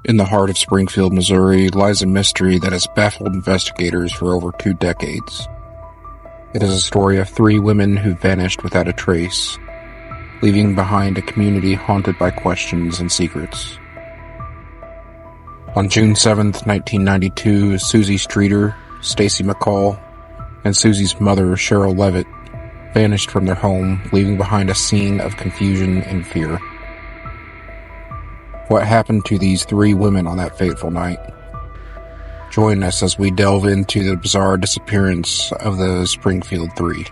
In the heart of Springfield, Missouri, lies a mystery that has baffled investigators for over 2 decades. It is a story of 3 women who vanished without a trace, leaving behind a community haunted by questions and secrets. On June 7, 1992, Suzie Streeter, Stacy McCall, and Suzie's mother, Sherrill Levitt, vanished from their home, leaving behind a scene of confusion and fear. What happened to these 3 women on that fateful night? Join us as we delve into the bizarre disappearance of the Springfield Three.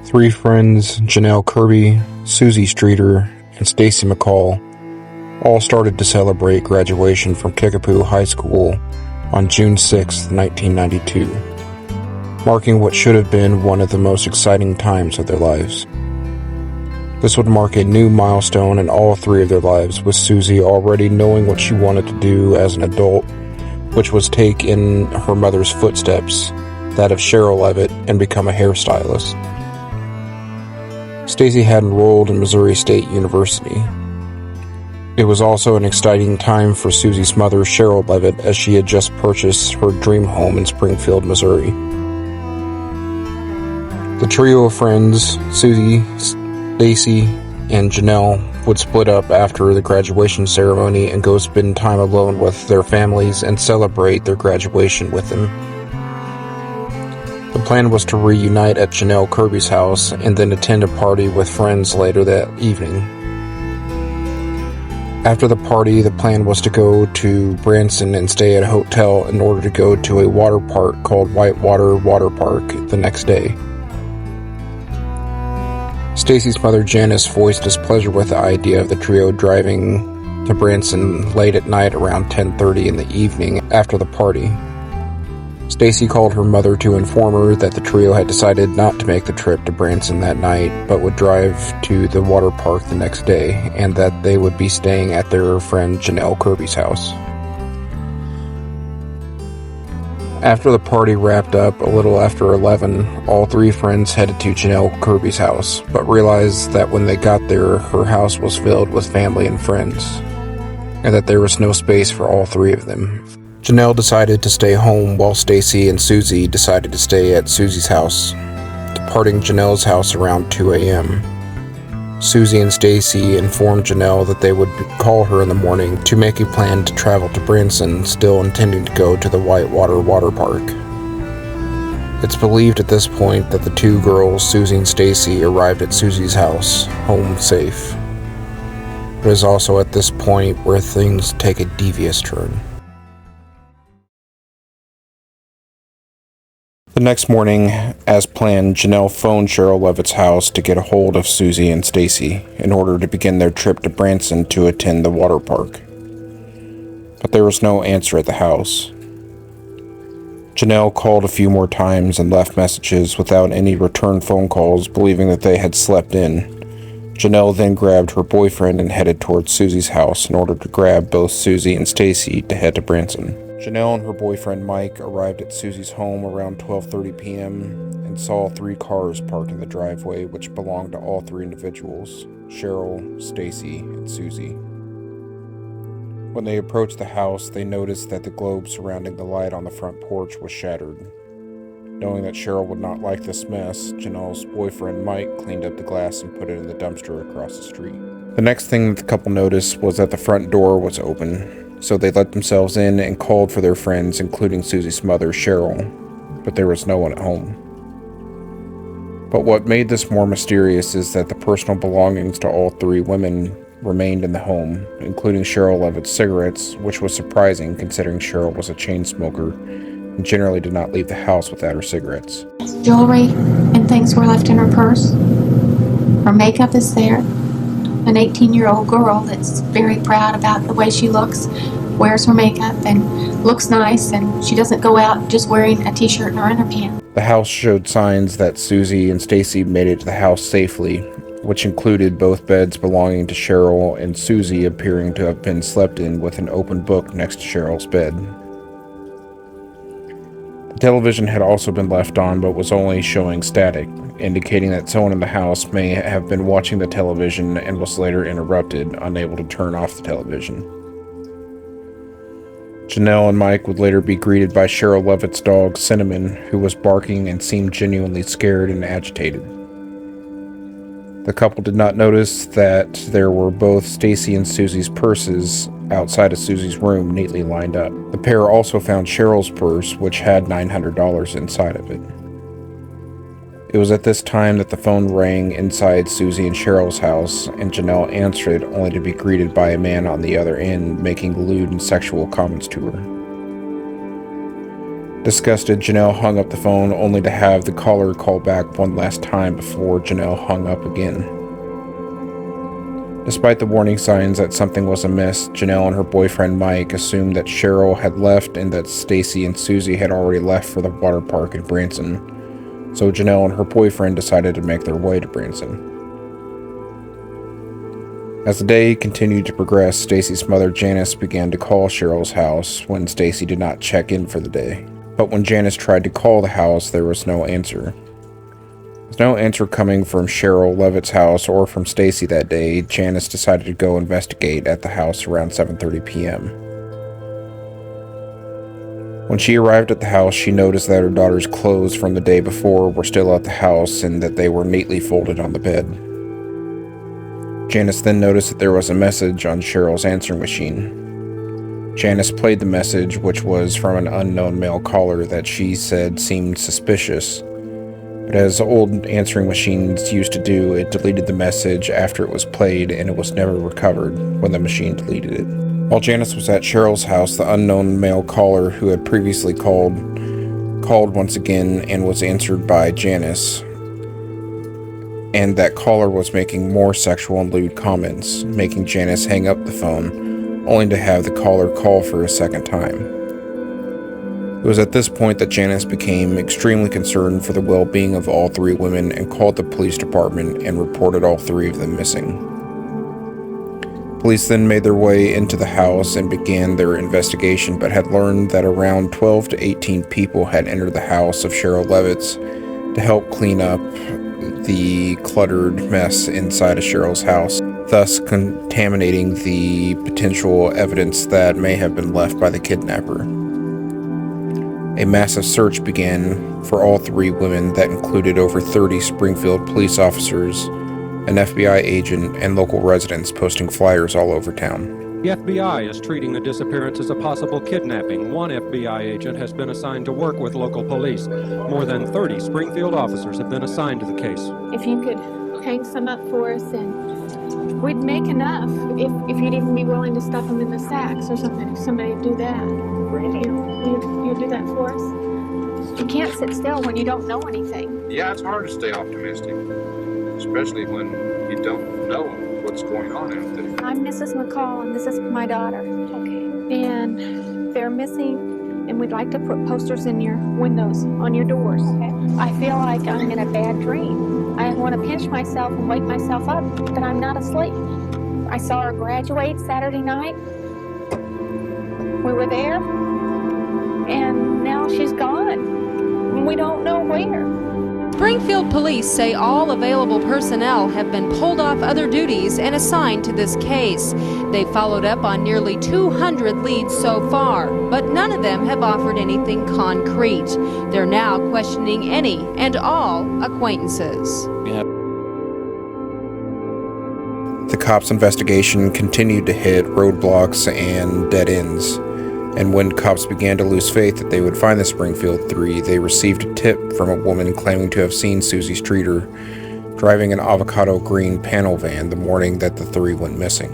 Three friends, Janelle Kirby, Suzie Streeter, and Stacy McCall, all started to celebrate graduation from Kickapoo High School on June 6, 1992. Marking what should have been one of the most exciting times of their lives. This would mark a new milestone in all 3 of their lives, with Suzie already knowing what she wanted to do as an adult, which was take in her mother's footsteps, that of Sherrill Levitt, and become a hairstylist. Stacy had enrolled in Missouri State University. It was also an exciting time for Suzie's mother, Sherrill Levitt, as she had just purchased her dream home in Springfield, Missouri. The trio of friends, Suzie, Stacy, and Janelle, would split up after the graduation ceremony and go spend time alone with their families and celebrate their graduation with them. The plan was to reunite at Janelle Kirby's house and then attend a party with friends later that evening. After the party, the plan was to go to Branson and stay at a hotel in order to go to a water park called Whitewater Water Park the next day. Stacy's mother, Janice, voiced displeasure with the idea of the trio driving to Branson late at night around 10:30 in the evening after the party. Stacy called her mother to inform her that the trio had decided not to make the trip to Branson that night, but would drive to the water park the next day, and that they would be staying at their friend Janelle Kirby's house. After the party wrapped up a little after 11, all 3 friends headed to Janelle Kirby's house, but realized that when they got there, her house was filled with family and friends, and that there was no space for all 3 of them. Janelle decided to stay home while Stacy and Suzie decided to stay at Suzie's house, departing Janelle's house around 2 a.m. Suzie and Stacy informed Janelle that they would call her in the morning to make a plan to travel to Branson, still intending to go to the Whitewater Water Park. It's believed at this point that the 2 girls, Suzie and Stacy, arrived at Suzie's house, home safe. It is also at this point where things take a devious turn. The next morning, as planned, Janelle phoned Sherrill Levitt's house to get a hold of Suzie and Stacy in order to begin their trip to Branson to attend the water park. But there was no answer at the house. Janelle called a few more times and left messages without any return phone calls, believing that they had slept in. Janelle then grabbed her boyfriend and headed towards Suzie's house in order to grab both Suzie and Stacy to head to Branson. Janelle and her boyfriend Mike arrived at Suzie's home around 12:30 p.m. and saw 3 cars parked in the driveway, which belonged to all 3 individuals, Sherrill, Stacy, and Suzie. When they approached the house, they noticed that the globe surrounding the light on the front porch was shattered. Knowing that Sherrill would not like this mess, Janelle's boyfriend Mike cleaned up the glass and put it in the dumpster across the street. The next thing that the couple noticed was that the front door was open. So they let themselves in and called for their friends, including Suzie's mother, Sherrill, but there was no one at home. But what made this more mysterious is that the personal belongings to all 3 women remained in the home, including Sherrill Levitt's cigarettes, which was surprising considering Sherrill was a chain smoker and generally did not leave the house without her cigarettes. Jewelry and things were left in her purse. Her makeup is there. An 18-year-old girl that's very proud about the way she looks, wears her makeup and looks nice, and she doesn't go out just wearing a t-shirt and her underpants. The house showed signs that Suzie and Stacy made it to the house safely, which included both beds belonging to Sherrill and Suzie appearing to have been slept in with an open book next to Sherrill's bed. The television had also been left on but was only showing static, indicating that someone in the house may have been watching the television and was later interrupted, unable to turn off the television. Janelle and Mike would later be greeted by Sherrill Levitt's dog, Cinnamon, who was barking and seemed genuinely scared and agitated. The couple did not notice that there were both Stacy and Suzie's purses outside of Suzie's room neatly lined up. The pair also found Sherrill's purse, which had $900 inside of it. It was at this time that the phone rang inside Suzie and Sherrill's house, and Janelle answered only to be greeted by a man on the other end making lewd and sexual comments to her. Disgusted, Janelle hung up the phone only to have the caller call back one last time before Janelle hung up again. Despite the warning signs that something was amiss, Janelle and her boyfriend Mike assumed that Sherrill had left and that Stacy and Suzie had already left for the water park in Branson. So Janelle and her boyfriend decided to make their way to Branson. As the day continued to progress, Stacy's mother Janice began to call Sherrill's house when Stacy did not check in for the day. But when Janice tried to call the house, there was no answer. With no answer coming from Sherrill Levitt's house or from Stacy that day, Janice decided to go investigate at the house around 7:30 p.m. When she arrived at the house, she noticed that her daughter's clothes from the day before were still at the house and that they were neatly folded on the bed. Janice then noticed that there was a message on Sherrill's answering machine. Janice played the message, which was from an unknown male caller that she said seemed suspicious. But as old answering machines used to do, it deleted the message after it was played and it was never recovered when the machine deleted it. While Janice was at Sherrill's house, the unknown male caller who had previously called once again and was answered by Janice. And that caller was making more sexual and lewd comments, making Janice hang up the phone, only to have the caller call for a second time. It was at this point that Janice became extremely concerned for the well-being of all three women and called the police department and reported all three of them missing. Police then made their way into the house and began their investigation, but had learned that around 12 to 18 people had entered the house of Sherrill Levitt's to help clean up the cluttered mess inside of Sherrill's house, thus contaminating the potential evidence that may have been left by the kidnapper. A massive search began for all three women that included over 30 Springfield police officers, an FBI agent, and local residents posting flyers all over town. The FBI is treating the disappearance as a possible kidnapping. One FBI agent has been assigned to work with local police. More than 30 Springfield officers have been assigned to the case. If you could hang some up for us, and we'd make enough. If you'd even be willing to stuff them in the sacks or something, if somebody'd do that. You'd do that for us? You can't sit still when you don't know anything. Yeah, it's hard to stay optimistic, especially when you don't know what's going on out there. I'm Mrs. McCall, and this is my daughter. Okay. And they're missing, and we'd like to put posters in your windows, on your doors. Okay. I feel like I'm in a bad dream. I want to pinch myself and wake myself up, but I'm not asleep. I saw her graduate Saturday night. We were there, and now she's gone. We don't know where. Springfield police say all available personnel have been pulled off other duties and assigned to this case. They followed up on nearly 200 leads so far, but none of them have offered anything concrete. They're now questioning any and all acquaintances. The cops' investigation continued to hit roadblocks and dead ends. And when cops began to lose faith that they would find the Springfield Three, they received a tip from a woman claiming to have seen Suzie Streeter driving an avocado green panel van the morning that the three went missing.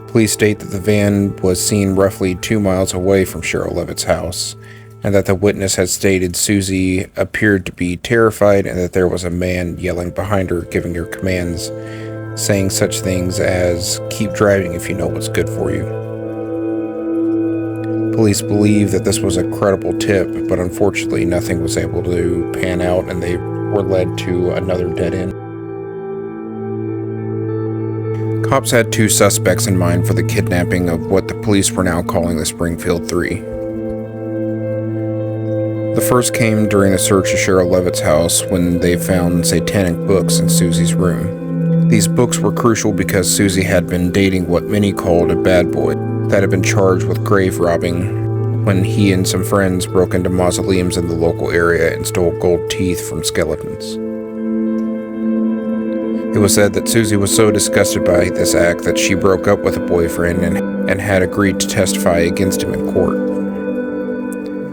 Police state that the van was seen roughly 2 miles away from Sherrill Levitt's house, and that the witness had stated Suzie appeared to be terrified and that there was a man yelling behind her, giving her commands, saying such things as, "Keep driving if you know what's good for you." Police believe that this was a credible tip, but unfortunately nothing was able to pan out and they were led to another dead end. Cops had two suspects in mind for the kidnapping of what the police were now calling the Springfield Three. The first came during the search of Sherrill Levitt's house when they found satanic books in Susie's room. These books were crucial because Suzie had been dating what many called a bad boy that had been charged with grave robbing when he and some friends broke into mausoleums in the local area and stole gold teeth from skeletons. It was said that Suzie was so disgusted by this act that she broke up with a boyfriend and had agreed to testify against him in court.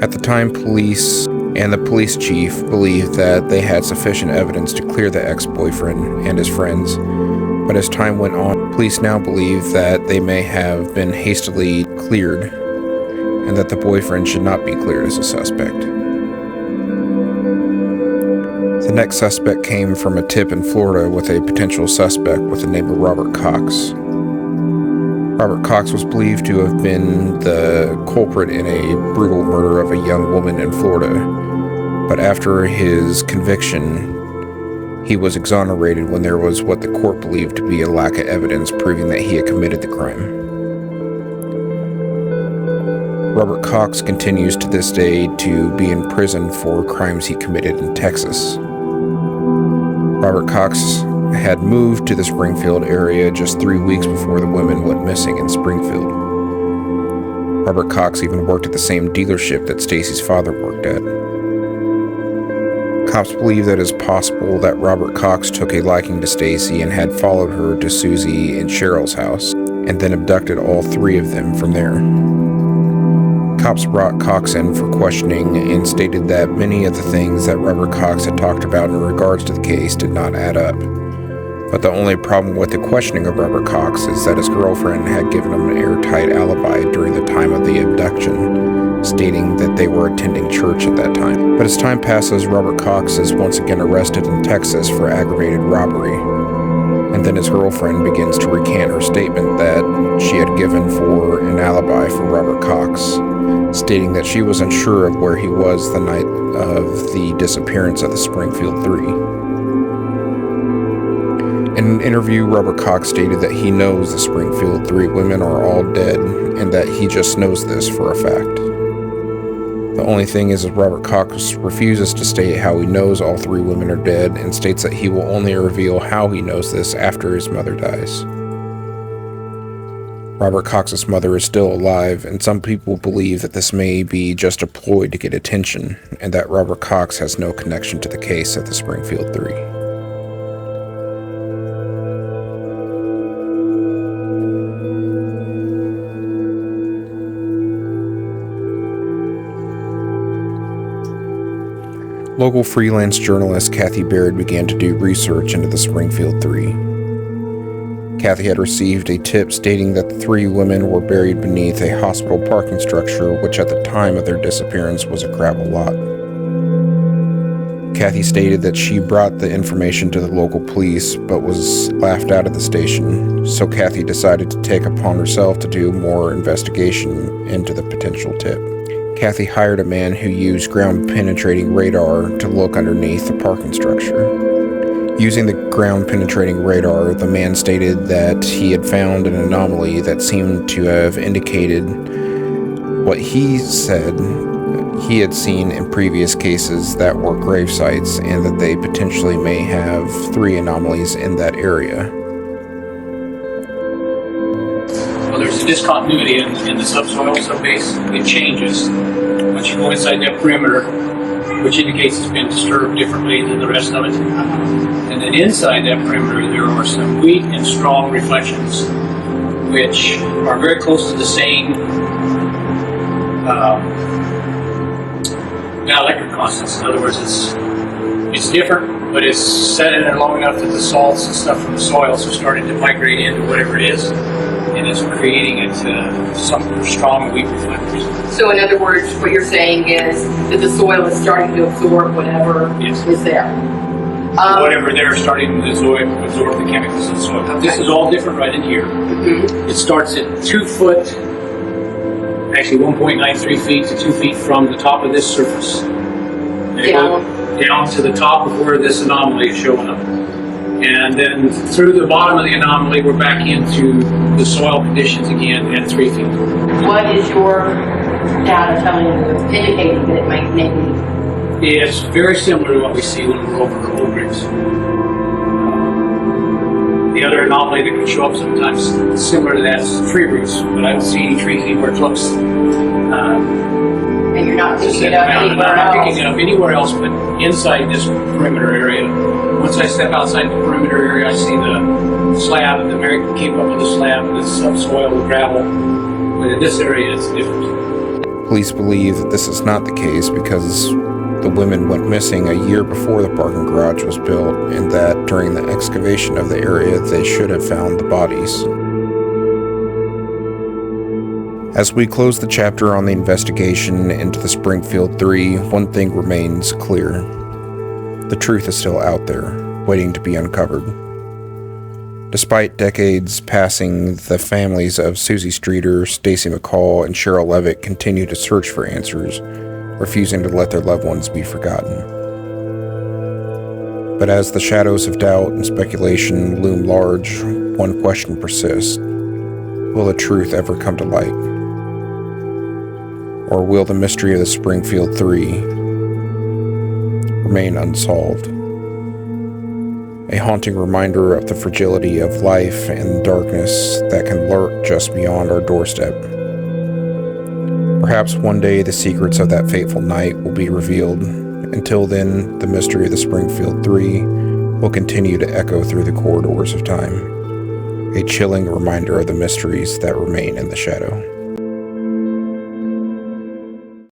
At the time, police and the police chief believed that they had sufficient evidence to clear the ex-boyfriend and his friends, but as time went on, police now believe that they may have been hastily cleared and that the boyfriend should not be cleared as a suspect. The next suspect came from a tip in Florida with a potential suspect with the name of Robert Cox. Robert Cox was believed to have been the culprit in a brutal murder of a young woman in Florida, but after his conviction, he was exonerated when there was what the court believed to be a lack of evidence proving that he had committed the crime. Robert Cox continues to this day to be in prison for crimes he committed in Texas. Robert Cox had moved to the Springfield area just 3 weeks before the women went missing in Springfield. Robert Cox even worked at the same dealership that Stacy's father worked at. Cops believe that it is possible that Robert Cox took a liking to Stacy and had followed her to Suzie and Sherrill's house, and then abducted all three of them from there. Cops brought Cox in for questioning and stated that many of the things that Robert Cox had talked about in regards to the case did not add up. But the only problem with the questioning of Robert Cox is that his girlfriend had given him an airtight alibi during the time of the abduction, stating that they were attending church at that time. But as time passes, Robert Cox is once again arrested in Texas for aggravated robbery, and then his girlfriend begins to recant her statement that she had given for an alibi for Robert Cox, stating that she was unsure of where he was the night of the disappearance of the Springfield Three. In an interview, Robert Cox stated that he knows the Springfield Three women are all dead and that he just knows this for a fact. The only thing is that Robert Cox refuses to state how he knows all three women are dead and states that he will only reveal how he knows this after his mother dies. Robert Cox's mother is still alive, and some people believe that this may be just a ploy to get attention and that Robert Cox has no connection to the case of the Springfield Three. Local freelance journalist Kathy Baird began to do research into the Springfield Three. Kathy had received a tip stating that the three women were buried beneath a hospital parking structure, which at the time of their disappearance was a gravel lot. Kathy stated that she brought the information to the local police, but was laughed out of the station, so Kathy decided to take upon herself to do more investigation into the potential tip. Kathy hired a man who used ground-penetrating radar to look underneath the parking structure. Using the ground-penetrating radar, the man stated that he had found an anomaly that seemed to have indicated what he said he had seen in previous cases that were grave sites, and that they potentially may have three anomalies in that area. Well, there's a discontinuity in the subsoil, subbase. It changes once you go inside that perimeter, which indicates it's been disturbed differently than the rest of it. And then inside that perimeter, there are some weak and strong reflections, which are very close to the same dielectric constants. In other words, it's different, but it's set in there long enough that the salts and stuff from the soils are starting to migrate into whatever it is, and it's creating some strong weak reflectors. So in other words, what you're saying is that the soil is starting to absorb whatever is there. Whatever they're starting to absorb the chemicals of the soil. Okay. This is all different right in here. Mm-hmm. It starts at 2 foot, actually 1.93 feet to 2 feet from the top of this surface. Down to the top of where this anomaly is showing up. And then through the bottom of the anomaly, we're back into the soil conditions again at 3 feet. What is your data telling you, indicating that it might maybe. It's very similar to what we see when we're over old rigs. The other anomaly that can show up sometimes similar to that is tree roots, but I don't see any trees anywhere close. And you're not picking it up I'm anywhere not else. picking it up anywhere else but inside this perimeter area. Once I step outside the perimeter area, I see the slab, the Mary came up with the slab, the subsoil, the gravel. But in this area, it's different. Police believe that this is not the case because the women went missing a year before the parking garage was built, and that during the excavation of the area, they should have found the bodies. As we close the chapter on the investigation into the Springfield Three, one thing remains clear. The truth is still out there, waiting to be uncovered. Despite decades passing, the families of Suzie Streeter, Stacy McCall, and Sherrill Levitt continue to search for answers, refusing to let their loved ones be forgotten. But as the shadows of doubt and speculation loom large, one question persists. Will the truth ever come to light? Or will the mystery of the Springfield Three remain unsolved? A haunting reminder of the fragility of life and darkness that can lurk just beyond our doorstep. Perhaps one day the secrets of that fateful night will be revealed. Until then, the mystery of the Springfield Three will continue to echo through the corridors of time, a chilling reminder of the mysteries that remain in the shadow.